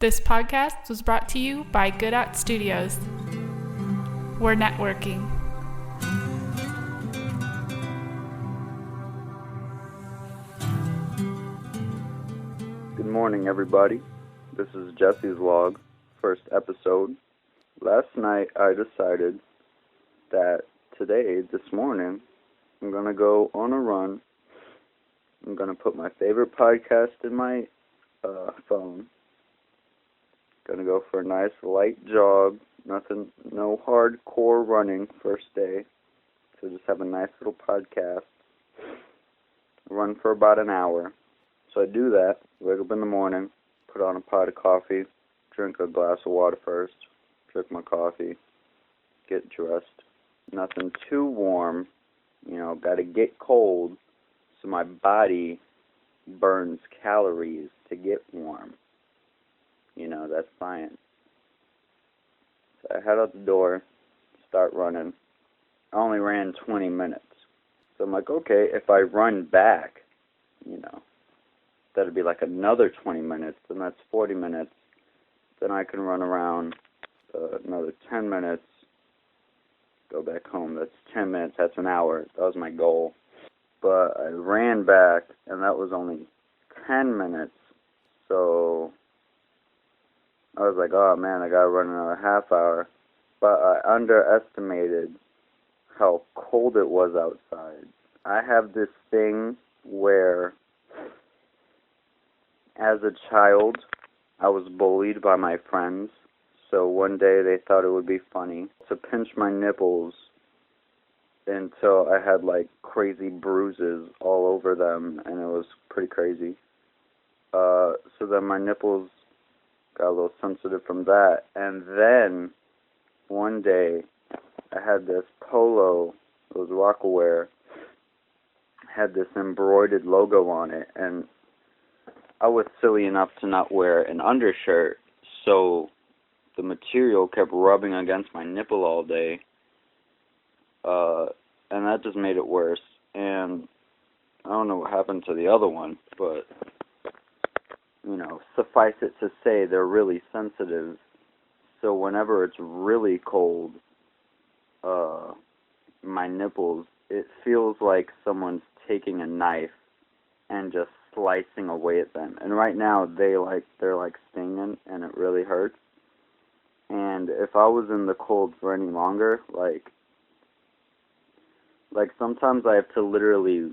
This podcast was brought to you by Good At Studios. We're networking. Good morning, everybody. This is Jesse's Vlog, first episode. Last night I decided that this morning, I'm going to go on a run. I'm going to put my favorite podcast in my phone. Going to go for a nice light jog. No hardcore running first day. So just have a nice little podcast. Run for about an hour. So I do that. Wake up in the morning. Put on a pot of coffee. Drink a glass of water first. Drink my coffee. Get dressed. Nothing too warm. Got to get cold so my body burns calories to get warm. That's science. So I head out the door, start running. I only ran 20 minutes. So I'm like, okay, if I run back, that'd be like another 20 minutes, and that's 40 minutes. Then I can run around another 10 minutes, go back home. That's 10 minutes, that's an hour. That was my goal. But I ran back, and that was only 10 minutes. So I was like, oh man, I gotta run another half hour. But I underestimated how cold it was outside. I have this thing where, as a child, I was bullied by my friends. So one day they thought it would be funny to pinch my nipples until I had like crazy bruises all over them, and it was pretty crazy. So then my nipples got a little sensitive from that, and then one day I had this polo, it was Rockaware, had this embroidered logo on it, and I was silly enough to not wear an undershirt, so the material kept rubbing against my nipple all day, and that just made it worse. And I don't know what happened to the other one, but suffice it to say, they're really sensitive. So whenever it's really cold, my nipples, it feels like someone's taking a knife and just slicing away at them. And right now they're like stinging, and it really hurts. And if I was in the cold for any longer, like sometimes I have to literally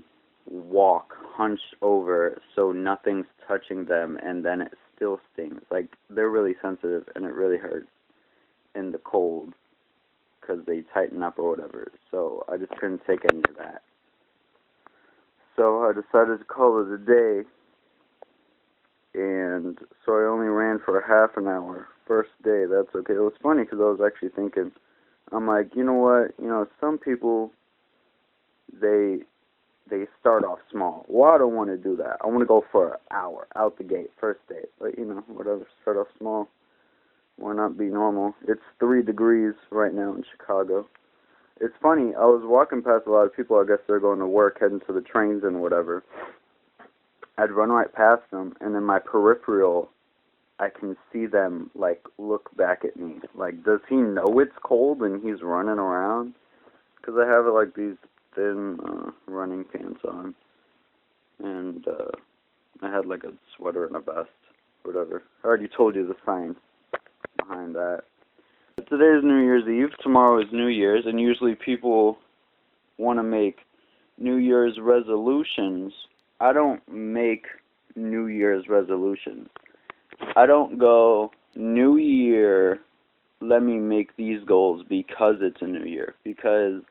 walk hunched over so nothing's touching them, and then it still stings. Like, they're really sensitive, and it really hurts in the cold because they tighten up or whatever. So I just couldn't take any of that. So I decided to call it a day, and so I only ran for half an hour. First day, that's okay. It was funny because I was actually thinking, I'm like, you know what? Some people, they start off small. Well, I don't want to do that. I want to go for an hour out the gate, first day. But, whatever, start off small. Why not be normal? It's 3 degrees right now in Chicago. It's funny, I was walking past a lot of people, I guess they're going to work, heading to the trains and whatever. I'd run right past them, and in my peripheral, I can see them, look back at me. Does he know it's cold and he's running around? Because I have, these thin running pants on, and I had, a sweater and a vest, whatever. I already told you the science behind that. Today is New Year's Eve, tomorrow is New Year's, and usually people want to make New Year's resolutions. I don't make New Year's resolutions. I don't go, New Year, let me make these goals because it's a new year. Because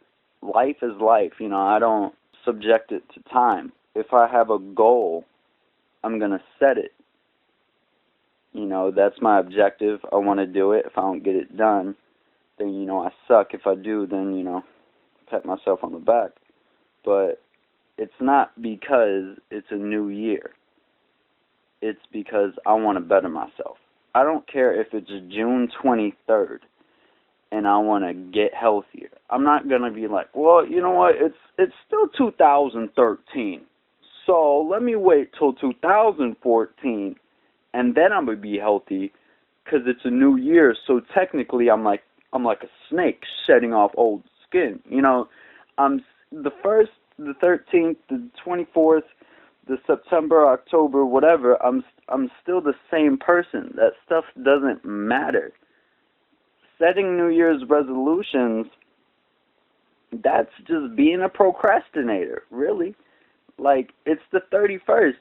life is life, I don't subject it to time. If I have a goal, I'm going to set it. That's my objective. I want to do it. If I don't get it done, then, I suck. If I do, then, pat myself on the back. But it's not because it's a new year. It's because I want to better myself. I don't care if it's June 23rd and I want to get healthier. I'm not going to be like, well, you know what, it's still 2013, so let me wait till 2014 and then I'm going to be healthy because it's a new year, so technically I'm like a snake shedding off old skin. You know, I'm the 1st, the 13th, the 24th, the September, October, whatever. I'm still the same person. That stuff doesn't matter. Setting New Year's resolutions, that's just being a procrastinator, really. Like, it's the 31st.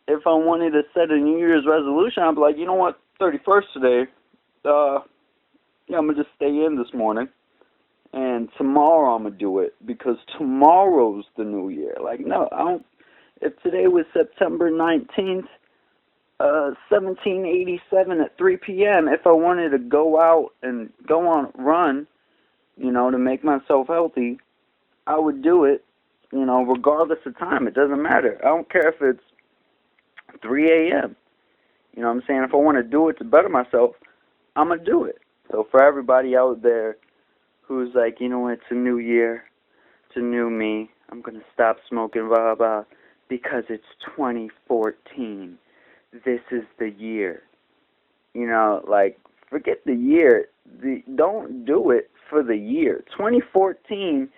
If I wanted to set a New Year's resolution, I'd be like, you know what, 31st today, yeah, I'm going to just stay in this morning, and tomorrow I'm going to do it, because tomorrow's the new year. Like, no, I don't, if today was September 19th, 1787 at 3 p.m., if I wanted to go out and go on a run, you know, to make myself healthy, I would do it, you know, regardless of time. It doesn't matter. I don't care if it's 3 a.m. You know what I'm saying? If I want to do it to better myself, I'm going to do it. So for everybody out there who's like, you know what, it's a new year, it's a new me, I'm going to stop smoking, blah, blah, because it's 2014. This is the year. You know, like, forget the year. Don't do it for the year. 2014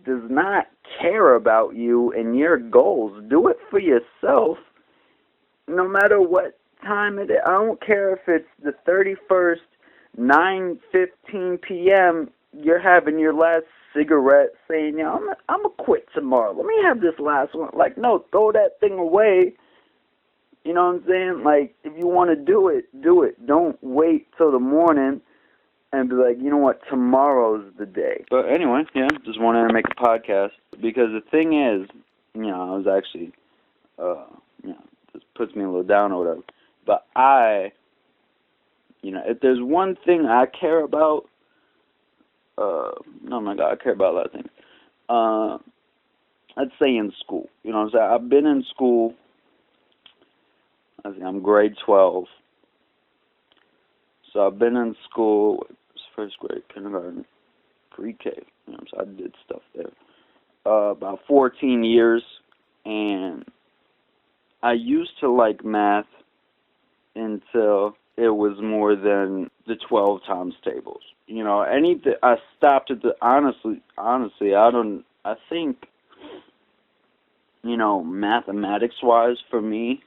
does not care about you and your goals. Do it for yourself, no matter what time it is. I don't care if it's the 31st, 9:15 p.m., you're having your last cigarette saying, yeah, I'm going to quit tomorrow. Let me have this last one. Like, no, throw that thing away. You know what I'm saying? Like, if you want to do it, do it. Don't wait till the morning and be like, you know what, tomorrow's the day. But anyway, yeah, just wanted to make a podcast. Because the thing is, you know, I was actually, you know, this puts me a little down or whatever. But you know, if there's one thing I care about, oh my God, I care about a lot of things. I'd say in school. You know what I'm saying? I've been in school. I'm grade 12. So I've been in school, first grade, kindergarten, pre-K. You know, so I did stuff there. About 14 years, and I used to like math until it was more than the 12 times tables. You know, anything, I stopped at the, honestly, I think, you know, mathematics-wise for me,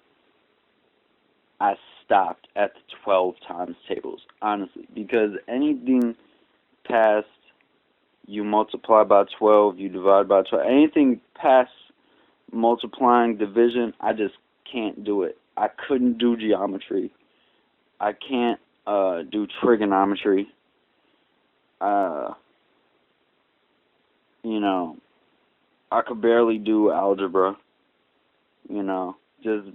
I stopped at the 12 times tables, honestly, because anything past you multiply by 12, you divide by 12, anything past multiplying, division, I just can't do it. I couldn't do geometry. I can't do trigonometry. You know, I could barely do algebra. You know, just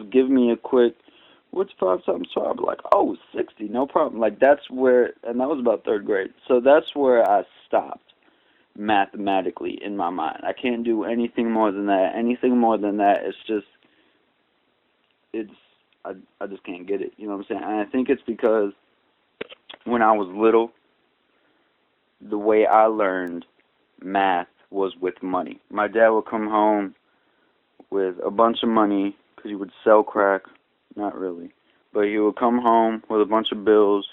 give me a quick, what's 5 times 12? Like, oh, 60, no problem. Like, that's where, and that was about 3rd grade. So that's where I stopped mathematically in my mind. I can't do anything more than that. Anything more than that, I just can't get it. You know what I'm saying? And I think it's because when I was little, the way I learned math was with money. My dad would come home with a bunch of money because he would sell crack. Not really. But he would come home with a bunch of bills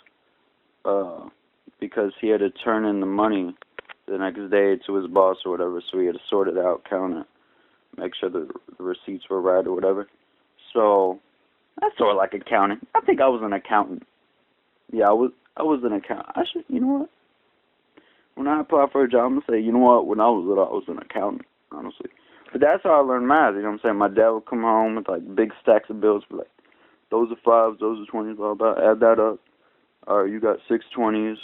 because he had to turn in the money the next day to his boss or whatever, so he had to sort it out, count it, make sure the receipts were right or whatever. So that's sort of like accounting. I think I was an accountant. Yeah, I was an accountant. You know what? When I apply for a job, I'm going to say, you know what, when I was little, I was an accountant, honestly. But that's how I learned math, you know what I'm saying? My dad would come home with, like, big stacks of bills, be like, those are 5s, those are 20s, blah, blah, add that up. All right, you got 6 20s.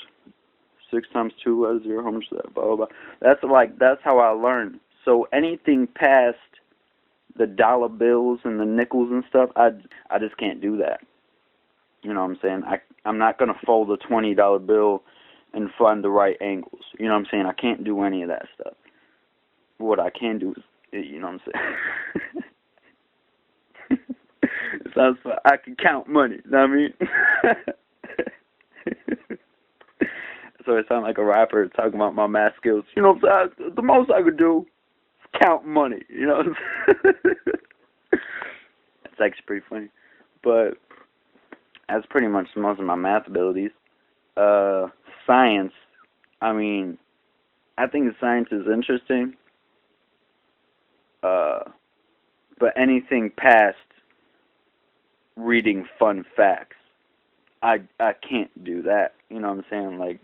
6 times 2 out of 0, how much is that? Blah, blah, blah. That's how I learned. So anything past the dollar bills and the nickels and stuff, I just can't do that. You know what I'm saying? I'm not going to fold a $20 bill and find the right angles. You know what I'm saying? I can't do any of that stuff. What I can do is, you know what I'm saying? It sounds fun. I can count money. You know what I mean? So it sounds like a rapper talking about my math skills. You know what I'm saying? The most I could do is count money. You know what I'm saying? It's actually pretty funny. But That's pretty much most of my math abilities. Science, I mean, I think science is interesting, but anything past reading fun facts, I can't do that. You know what I'm saying? Like,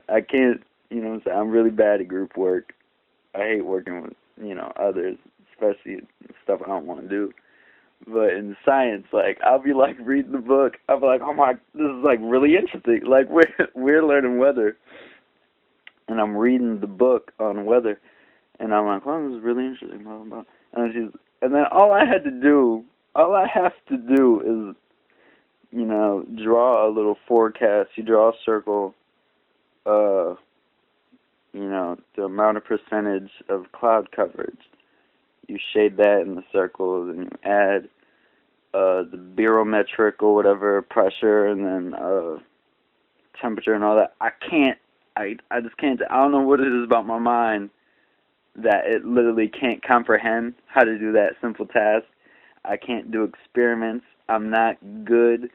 I can't, you know what I'm saying? I'm really bad at group work. I hate working with, others, especially stuff I don't want to do. But in science, like, I'll be, like, reading the book. I'll be like, oh, my, this is, like, really interesting. Like, we're learning weather. And I'm reading the book on weather. And I'm like, oh, this is really interesting. Blah, blah, blah. And then all I have to do is, draw a little forecast. You draw a circle, the amount of percentage of cloud coverage. You shade that in the circles, and you add the barometric or whatever pressure, and then temperature and all that. I just can't. I don't know what it is about my mind that it literally can't comprehend how to do that simple task. I can't do experiments. I'm not good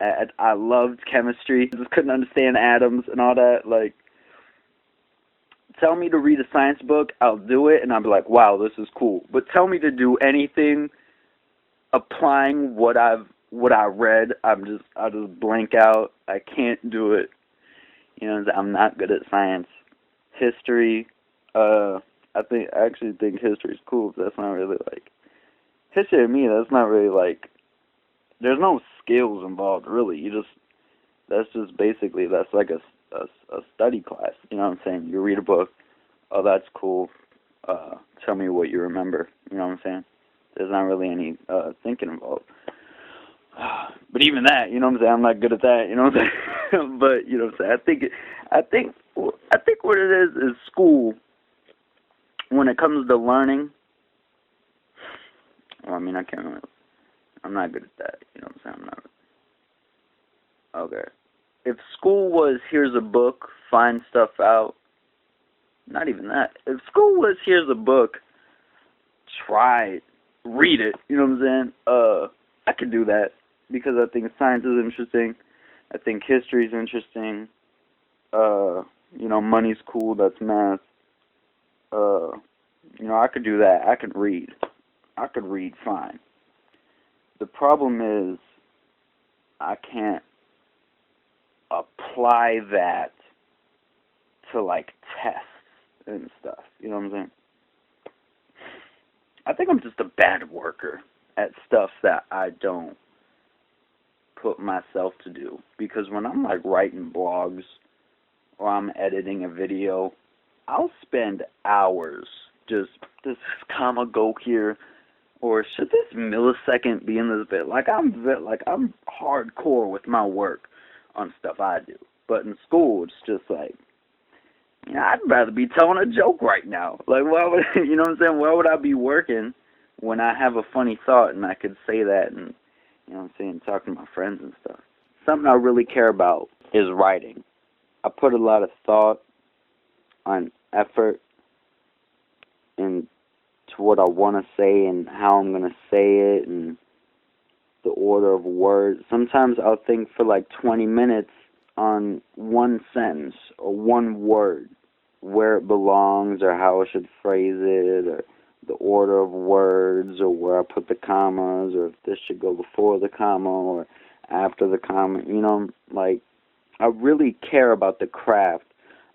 at. I loved chemistry. I just couldn't understand atoms and all that. Like, tell me to read a science book, I'll do it, and I'll be like, wow, this is cool. But tell me to do anything applying what I read, I'll just blank out. I can't do it. I'm not good at science. History, I actually think history's cool, but that's not really like history to me. That's not really like. There's no skills involved, really. That's like a study class. You know what I'm saying? You read a book. Oh, that's cool. Tell me what you remember. You know what I'm saying? There's not really any thinking involved. But even that, you know what I'm saying? I'm not good at that. You know what I'm saying? But you know what I'm saying? I think what it is school. When it comes to learning, well, I mean, I can't remember. I'm not good at that. You know what I'm saying? I'm not. Okay. If school was, here's a book, find stuff out, not even that. If school was, here's a book, try it, read it, you know what I'm saying? I could do that because I think science is interesting. I think history is interesting. Money's cool, that's math. I could do that. I could read. I could read fine. The problem is I can't apply that to, like, tests and stuff. You know what I'm saying? I think I'm just a bad worker at stuff that I don't put myself to do. Because when I'm, like, writing blogs or I'm editing a video, I'll spend hours just, does this comma go here? Or should this millisecond be in this bit? Like, I'm hardcore with my work on stuff I do. But in school, it's just like, I'd rather be telling a joke right now. Like, why would, you know what I'm saying? Why would I be working when I have a funny thought and I could say that and, you know what I'm saying, talk to my friends and stuff? Something I really care about is writing. I put a lot of thought on effort into what I want to say and how I'm going to say it and the order of words. Sometimes I'll think for like 20 minutes on one sentence or one word, where it belongs or how I should phrase it or the order of words or where I put the commas or if this should go before the comma or after the comma. Like, I really care about the craft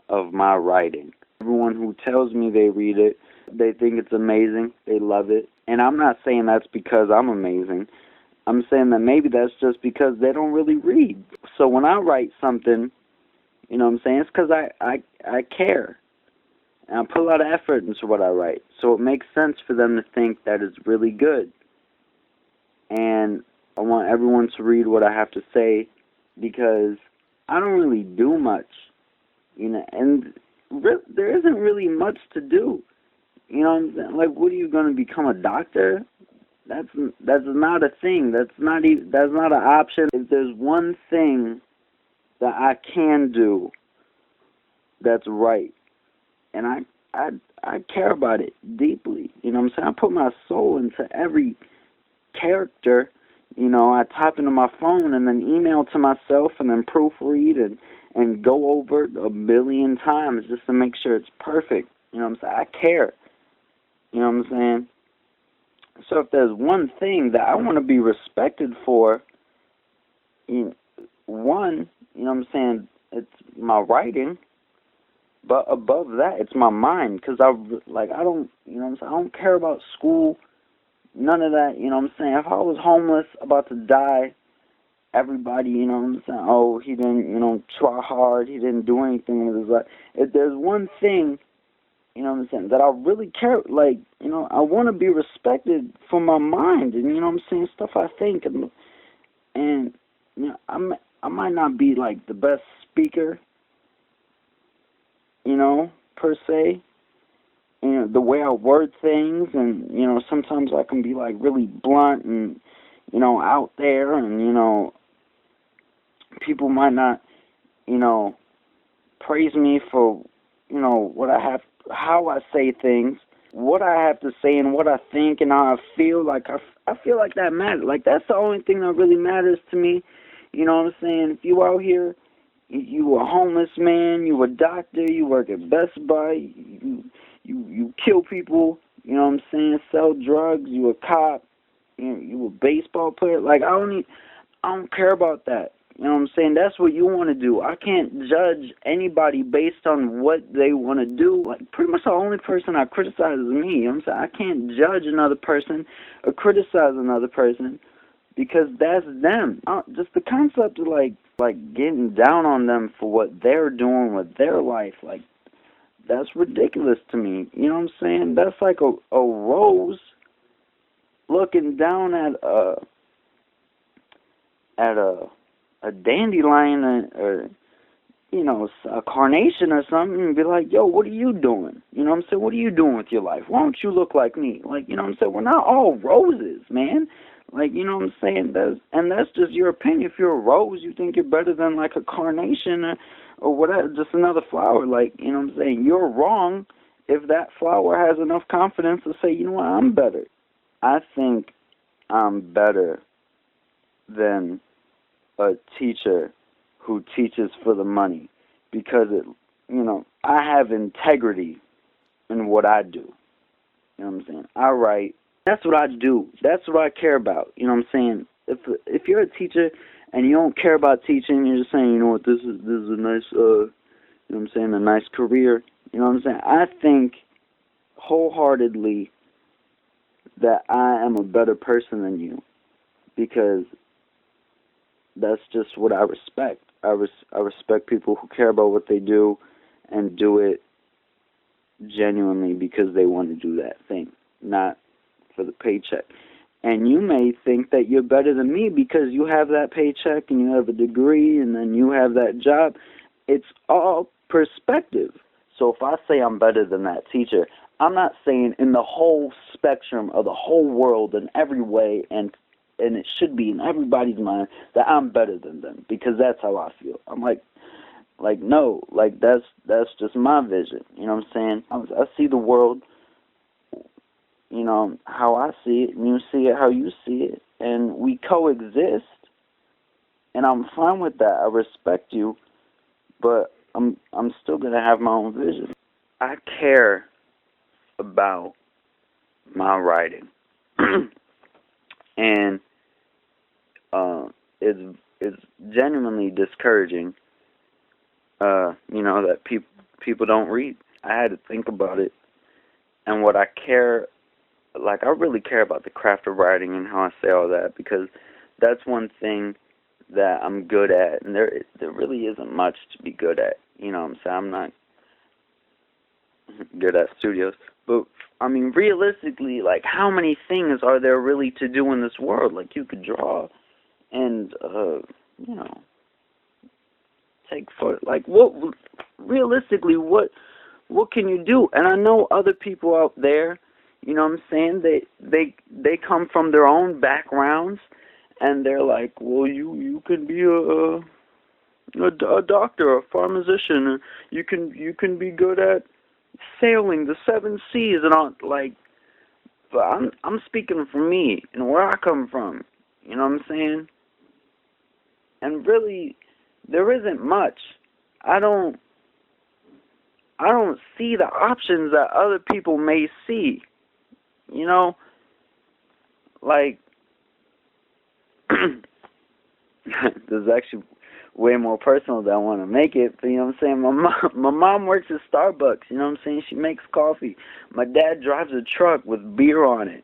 of my writing. Everyone who tells me they read it, they think it's amazing, they love it. And I'm not saying that's because I'm amazing. I'm saying that maybe that's just because they don't really read. So when I write something, you know what I'm saying, it's because I care. And I put a lot of effort into what I write. So it makes sense for them to think that it's really good. And I want everyone to read what I have to say because I don't really do much. And there isn't really much to do. You know what I'm saying? Like, what are you going to become, a doctor? That's not a thing. That's not an option. If there's one thing that I can do that's right, and I care about it deeply. You know what I'm saying? I put my soul into every character I type into my phone and then email to myself and then proofread and go over it a billion times just to make sure it's perfect. You know what I'm saying? I care. You know what I'm saying? So if there's one thing that I want to be respected for, one, you know what I'm saying, it's my writing, but above that, it's my mind, because I don't, you know what I'm saying, I don't care about school, none of that, you know what I'm saying. If I was homeless, about to die, everybody, you know what I'm saying, oh, he didn't, try hard, he didn't do anything with his life. If there's one thing, you know what I'm saying, that I really care, I want to be respected for my mind, and, you know what I'm saying, stuff I think, and I might not be, the best speaker, per se, the way I word things, and, sometimes I can be, really blunt and, out there, and, people might not, praise me for, what I have, how I say things, what I have to say, and what I think, and how I feel. I feel like that matters. That's the only thing that really matters to me. You know what I'm saying? If you out here, you a homeless man, you a doctor, you work at Best Buy, you kill people, you know what I'm saying, sell drugs, you a cop, you a baseball player, I don't care about that. You know what I'm saying? That's what you want to do. I can't judge anybody based on what they want to do. Pretty much the only person I criticize is me. You know what I'm saying? I can't judge another person or criticize another person because that's them. Just the concept of, getting down on them for what they're doing with their life, that's ridiculous to me. You know what I'm saying? That's like a rose looking down at a dandelion or a carnation or something and be like, yo, what are you doing? You know what I'm saying? What are you doing with your life? Why don't you look like me? You know what I'm saying? We're not all roses, man. You know what I'm saying? That's just your opinion. If you're a rose, you think you're better than a carnation or whatever, just another flower. You know what I'm saying? You're wrong if that flower has enough confidence to say, you know what, I'm better. I think I'm better than a teacher who teaches for the money because I have integrity in what I do. You know what I'm saying? I write. That's what I do. That's what I care about. You know what I'm saying? If you're a teacher and you don't care about teaching, you're just saying, you know what, this is a nice, you know what I'm saying, a nice career. You know what I'm saying? I think wholeheartedly that I am a better person than you because that's just what I respect. I respect people who care about what they do and do it genuinely because they want to do that thing, not for the paycheck. And you may think that you're better than me because you have that paycheck and you have a degree and then you have that job. It's all perspective. So if I say I'm better than that teacher, I'm not saying in the whole spectrum of the whole world in every way, and it should be in everybody's mind that I'm better than them because that's how I feel. I'm no, that's just my vision. You know what I'm saying? I see the world, how I see it, and you see it how you see it, and we coexist, and I'm fine with that. I respect you, but I'm still gonna have my own vision. I care about my writing, and it's genuinely discouraging. That people don't read. I had to think about it, and what I care. I really care about the craft of writing and how I say all that because that's one thing that I'm good at, and there really isn't much to be good at. You know what I'm saying? I'm not good at studios. But, I mean, realistically, how many things are there really to do in this world? You could draw and, take photos. Realistically, what can you do? And I know other people out there, you know what I'm saying, they come from their own backgrounds, and they're like, well, you can be a doctor, a pharmacist, or you can be good at sailing the 7 seas and all. But I'm speaking for me and where I come from. You know what I'm saying? And really, there isn't much. I don't see the options that other people may see. You know, like this is actually way more personal than I want to make it, but you know what I'm saying? My mom works at Starbucks, you know what I'm saying? She makes coffee. My dad drives a truck with beer on it.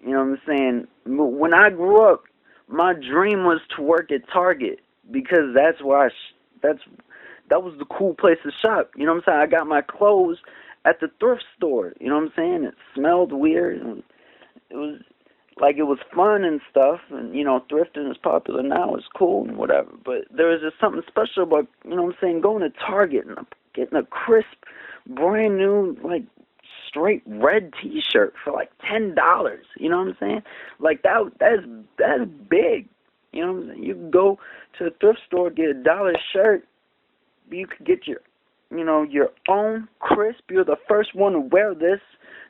You know what I'm saying? When I grew up, my dream was to work at Target because that's where that was the cool place to shop. You know what I'm saying? I got my clothes at the thrift store. You know what I'm saying? It smelled weird. And it was like it was fun and stuff. And you know, thrifting is popular now. It's cool and whatever. But there was just something special about, you know what I'm saying, going to Target and getting a crisp, brand new, like straight red T-shirt for like $10. You know what I'm saying? Like that's big. You know what I'm saying? You can go to a thrift store, get $1 shirt. You could get your own crisp. You're the first one to wear this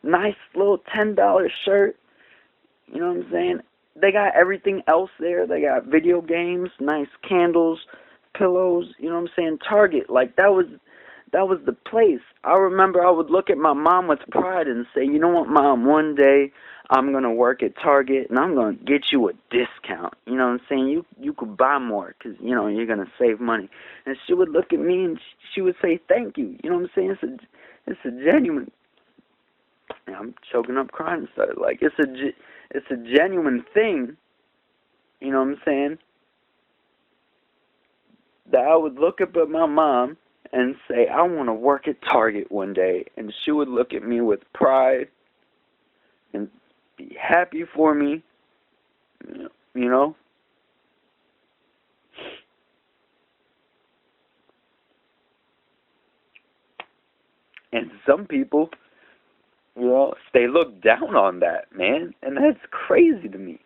nice little $10 shirt. You know what I'm saying? They got everything else there. They got video games, nice candles, pillows. You know what I'm saying? Target, like that was the place. I remember I would look at my mom with pride and say, you know what, Mom, one day I'm going to work at Target and I'm going to get you a discount. You know what I'm saying? You could buy more because, you know, you're going to save money. And she would look at me and she would say, thank you. You know what I'm saying? It's a genuine, I'm choking up crying and stuff. Like, it's a genuine thing, you know what I'm saying, that I would look up at my mom and say, I want to work at Target one day. And she would look at me with pride and be happy for me, you know. And some people, you know, they look down on that, man. And that's crazy to me.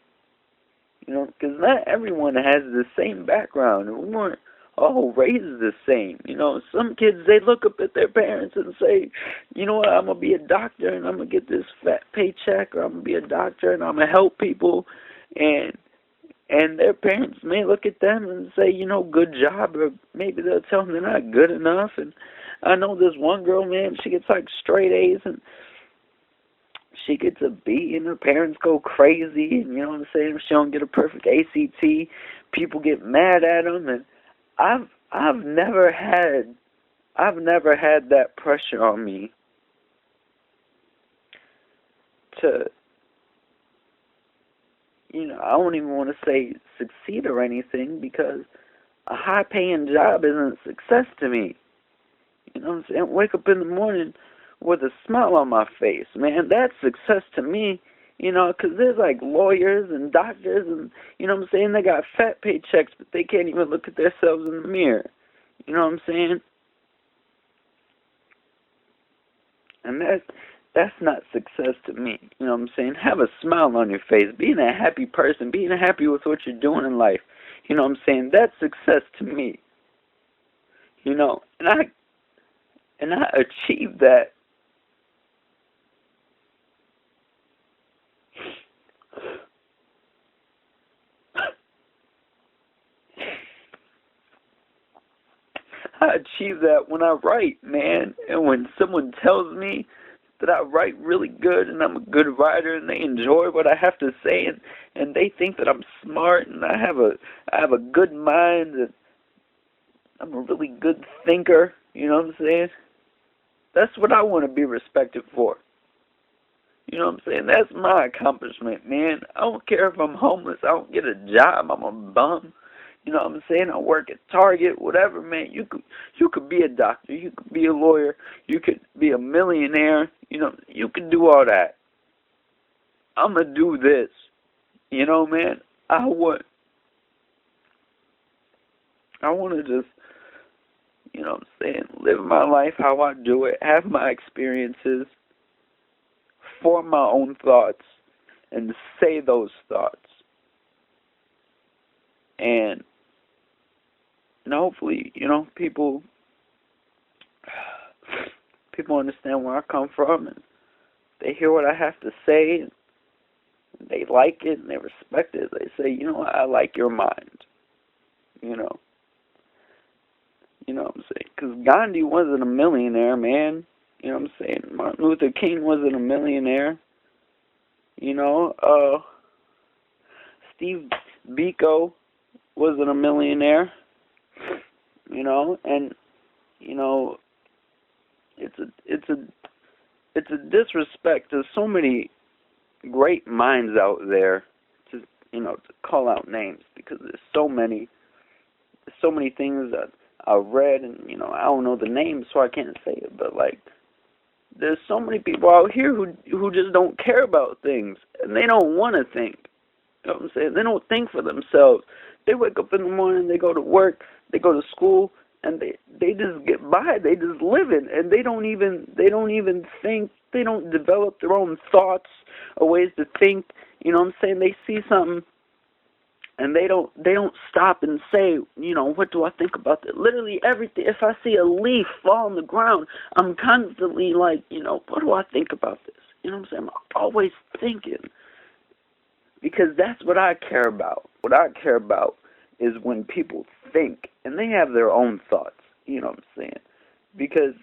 You know, because not everyone has the same background. And we weren't all raised the same. You know, some kids, they look up at their parents and say, you know what, I'm going to be a doctor and I'm going to get this fat paycheck, or I'm going to be a doctor and I'm going to help people. And their parents may look at them and say, you know, good job, or maybe they'll tell them they're not good enough. And I know this one girl, man, she gets like straight A's and she gets a B and her parents go crazy. And you know what I'm saying? If she don't get a perfect ACT, people get mad at them. And I've never had that pressure on me to, you know, I don't even want to say succeed or anything, because a high-paying job isn't success to me. You know what I'm saying? Wake up in the morning with a smile on my face, man. That's success to me, you know, because there's like lawyers and doctors and, you know what I'm saying, they got fat paychecks, but they can't even look at themselves in the mirror. You know what I'm saying? And that's not success to me. You know what I'm saying? Have a smile on your face. Being a happy person, being happy with what you're doing in life. You know what I'm saying? That's success to me. You know, and I achieved that. I achieve that when I write, man. And when someone tells me that I write really good and I'm a good writer and they enjoy what I have to say, and they think that I'm smart and I have a good mind and I'm a really good thinker, you know what I'm saying? That's what I want to be respected for. You know what I'm saying? That's my accomplishment, man. I don't care if I'm homeless. I don't get a job. I'm a bum. You know what I'm saying? I work at Target, whatever, man. You could be a doctor. You could be a lawyer. You could be a millionaire. You know, you can do all that. I'm going to do this. You know, man, I want to just, you know what I'm saying, live my life how I do it, have my experiences, form my own thoughts, and say those thoughts. And hopefully, you know, people understand where I come from, and they hear what I have to say, and they like it and they respect it. They say, you know what, I like your mind. You know what I'm saying? Because Gandhi wasn't a millionaire, man. You know what I'm saying? Martin Luther King wasn't a millionaire. You know, Steve Biko wasn't a millionaire. You know, and you know, it's a disrespect to so many great minds out there to call out names, because there's so many things that I've read, and I don't know the names, so I can't say it, but like, there's so many people out here who just don't care about things, and they don't want to think. You know what I'm saying? They don't think for themselves. They wake up in the morning, they go to work, they go to school, and they just get by. They just live it, and they don't even think. They don't develop their own thoughts or ways to think. You know what I'm saying? They see something, and they don't stop and say, what do I think about it? Literally everything. If I see a leaf fall on the ground, I'm constantly like, what do I think about this? You know what I'm saying? I'm always thinking, because that's what I care about. What I care about is when people think and they have their own thoughts. You know what I'm saying? Because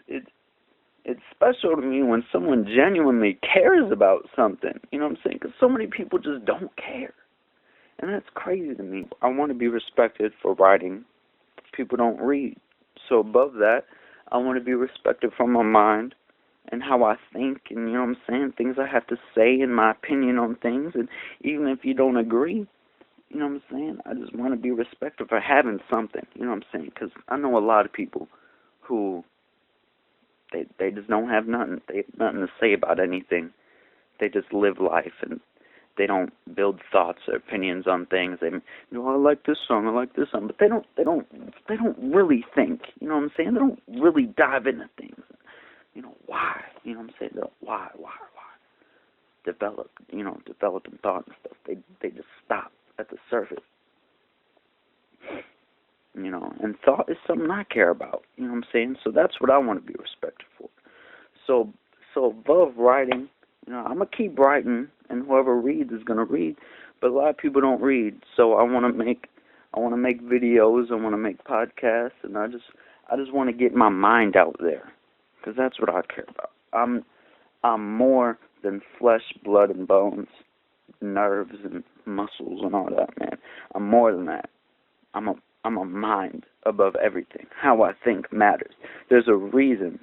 it's special to me when someone genuinely cares about something. You know what I'm saying? Because so many people just don't care. And that's crazy to me. I want to be respected for writing. People don't read. So above that, I want to be respected for my mind and how I think, and you know what I'm saying, things I have to say and my opinion on things. And even if you don't agree, you know what I'm saying, I just want to be respected for having something. You know what I'm saying? Because I know a lot of people who they just don't have nothing. They have nothing to say about anything. They just live life, and they don't build thoughts or opinions on things. They, I like this song, I like this song, but they don't really think. You know what I'm saying? They don't really dive into things. Why? You know what I'm saying? Why? Developing thought and stuff. They just stop at the surface. And thought is something I care about. You know what I'm saying? So that's what I want to be respected for. So above writing, I'm gonna keep writing, and whoever reads is gonna read. But a lot of people don't read, so I want to make videos. I want to make podcasts, and I just want to get my mind out there, because that's what I care about. I'm more than flesh, blood, and bones, nerves and muscles and all that, man. I'm more than that. I'm a mind above everything. How I think matters. There's a reason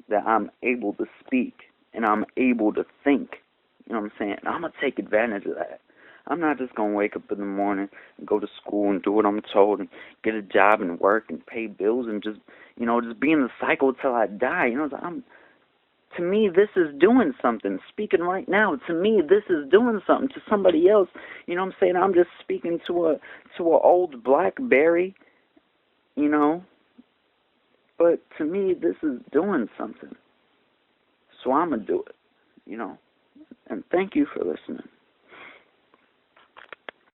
that I'm able to speak and I'm able to think. You know what I'm saying? And I'm going to take advantage of that. I'm not just going to wake up in the morning and go to school and do what I'm told and get a job and work and pay bills and just be in the cycle till I die. To me, this is doing something. Speaking right now, to me, this is doing something. To somebody else, you know what I'm saying? I'm just speaking to a old BlackBerry, But to me, this is doing something. So I'm going to do it, And thank you for listening.